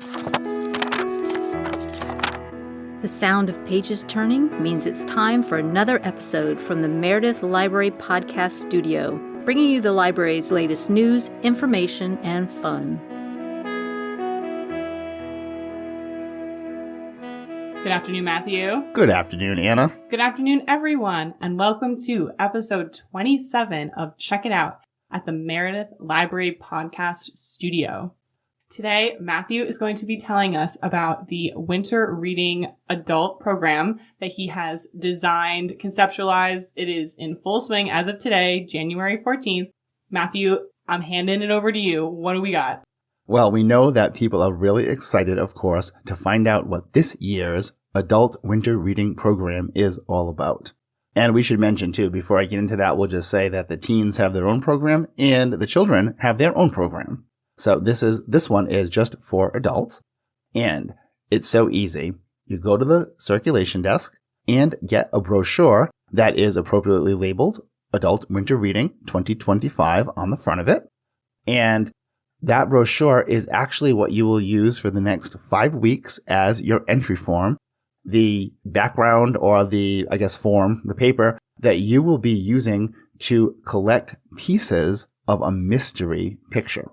The sound of pages turning means it's time for another episode from the Meredith Library Podcast Studio, bringing you the library's latest news, information, and fun. Good afternoon, Matthew. Good afternoon, Anna. Good afternoon, everyone, and welcome to episode 27 of Check It Out at the Meredith Library Podcast Studio. Today, Matthew is going to be telling us about the winter reading adult program that he has designed, conceptualized. It is in full swing as of today, January 14th. Matthew, I'm handing it over to you. What do we got? Well, we know that people are really excited, of course, to find out what this year's adult winter reading program is all about. And we should mention, too, before I get into that, we'll just say that the teens have their own program and the children have their own program. So this one is just for adults, and it's so easy. You go to the circulation desk and get a brochure that is appropriately labeled Adult Winter Reading 2025 on the front of it. And that brochure is actually what you will use for the next 5 weeks as your entry form, the background or the form, the paper that you will be using to collect pieces of a mystery picture.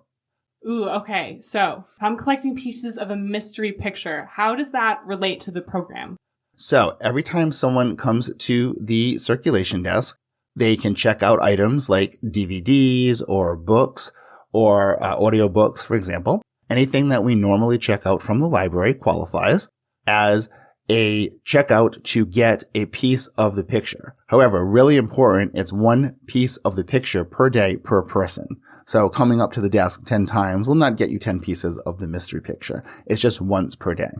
Ooh, okay. So if I'm collecting pieces of a mystery picture, how does that relate to the program? So every time someone comes to the circulation desk, they can check out items like DVDs or books or audiobooks, for example. Anything that we normally check out from the library qualifies as a checkout to get a piece of the picture. However, really important, it's one piece of the picture per day per person. So coming up to the desk 10 times will not get you 10 pieces of the mystery picture. It's just once per day.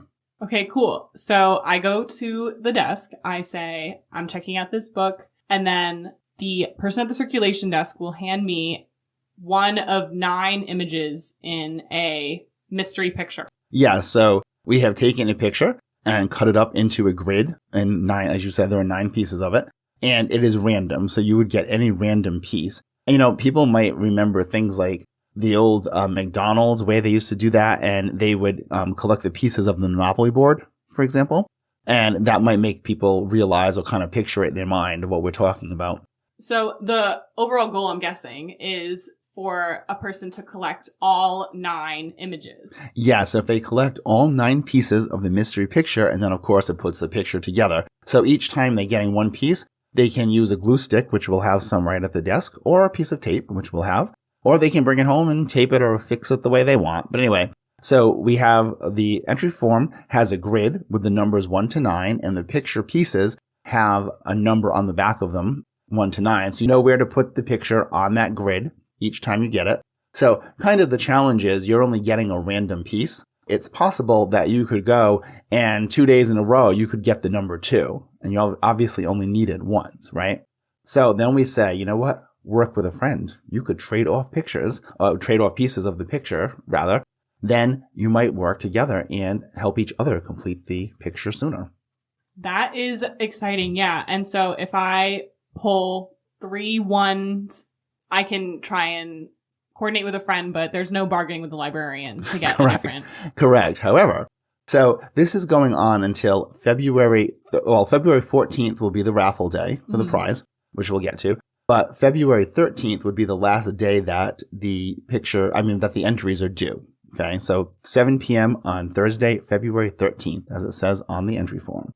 Okay, cool. So I go to the desk. I say, I'm checking out this book. And then the person at the circulation desk will hand me one of 9 images in a mystery picture. Yeah, so we have taken a picture and cut it up into a grid. And 9, as you said, there are 9 pieces of it. And it is random. So you would get any random piece. You know, people might remember things like the old McDonald's way they used to do that, and they would collect the pieces of the Monopoly board, for example. And that might make people realize or kind of picture it in their mind of what we're talking about. So the overall goal, I'm guessing, is for a person to collect all 9 images. Yeah, so if they collect all 9 pieces of the mystery picture, and then, of course, it puts the picture together. So each time they're getting one piece, they can use a glue stick, which will have some right at the desk, or a piece of tape, which we'll have, or they can bring it home and tape it or fix it the way they want. But anyway, so we have the entry form has a grid with the numbers 1 to 9, and the picture pieces have a number on the back of them, 1 to 9. So you know where to put the picture on that grid each time you get it. So kind of the challenge is you're only getting a random piece. It's possible that you could go and 2 days in a row, you could get the number 2. And you obviously only need it once, right? So then we say, you know what? Work with a friend. You could trade off pieces of the picture, rather. Then you might work together and help each other complete the picture sooner. That is exciting, yeah. And so if I pull 3 1s, I can try and coordinate with a friend, but there's no bargaining with the librarian to get a different. Correct. However, so this is going on until February 14th will be the raffle day for the prize, which we'll get to. But February 13th would be the last day that the entries are due. Okay. So 7 p.m. on Thursday, February 13th, as it says on the entry form.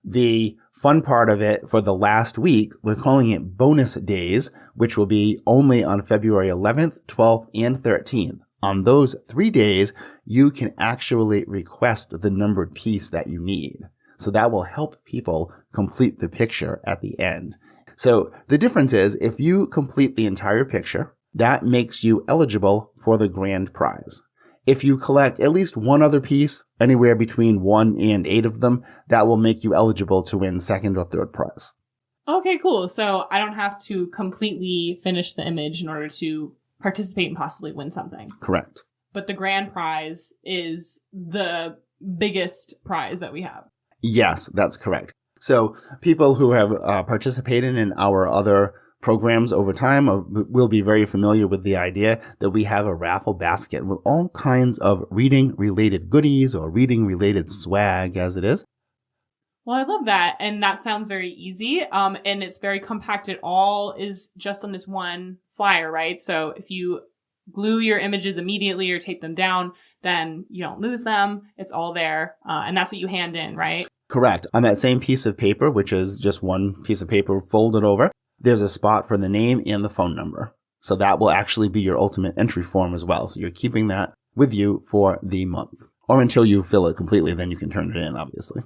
The fun part of it for the last week, we're calling it bonus days, which will be only on February 11th, 12th, and 13th. On those 3 days, you can actually request the numbered piece that you need. So that will help people complete the picture at the end. So the difference is if you complete the entire picture, that makes you eligible for the grand prize. If you collect at least one other piece, anywhere between 1 and 8 of them, that will make you eligible to win second or third prize. Okay, cool. So I don't have to completely finish the image in order to participate and possibly win something. Correct. But the grand prize is the biggest prize that we have. Yes, that's correct. So people who have participated in our other programs over time will be very familiar with the idea that we have a raffle basket with all kinds of reading-related goodies or reading-related swag, as it is. Well, I love that. And that sounds very easy. And it's very compact. It all is just on this one flyer, right? So if you glue your images immediately or tape them down, then you don't lose them. It's all there. And that's what you hand in, right? Correct. On that same piece of paper, which is just one piece of paper folded over, there's a spot for the name and the phone number. So that will actually be your ultimate entry form as well. So you're keeping that with you for the month. Or until you fill it completely, then you can turn it in, obviously.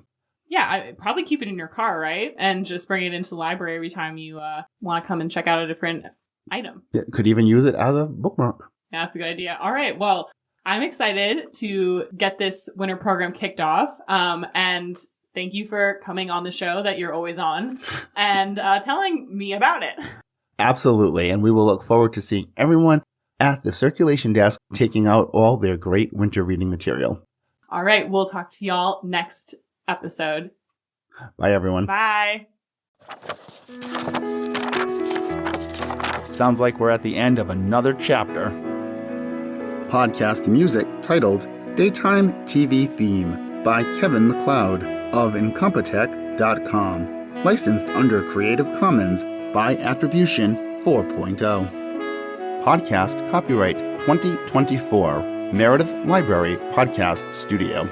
Yeah, I probably keep it in your car, right? And just bring it into the library every time you want to come and check out a different item. Yeah, could even use it as a bookmark. Yeah, that's a good idea. All right, well, I'm excited to get this winter program kicked off. And thank you for coming on the show that you're always on and telling me about it. Absolutely. And we will look forward to seeing everyone at the circulation desk taking out all their great winter reading material. All right, we'll talk to y'all next episode. Bye, everyone. Bye. Sounds like we're at the end of another chapter. Podcast music titled Daytime TV Theme by Kevin MacLeod of Incompetech.com. Licensed under Creative Commons by Attribution 4.0. Podcast copyright 2024. Meredith Library Podcast Studio.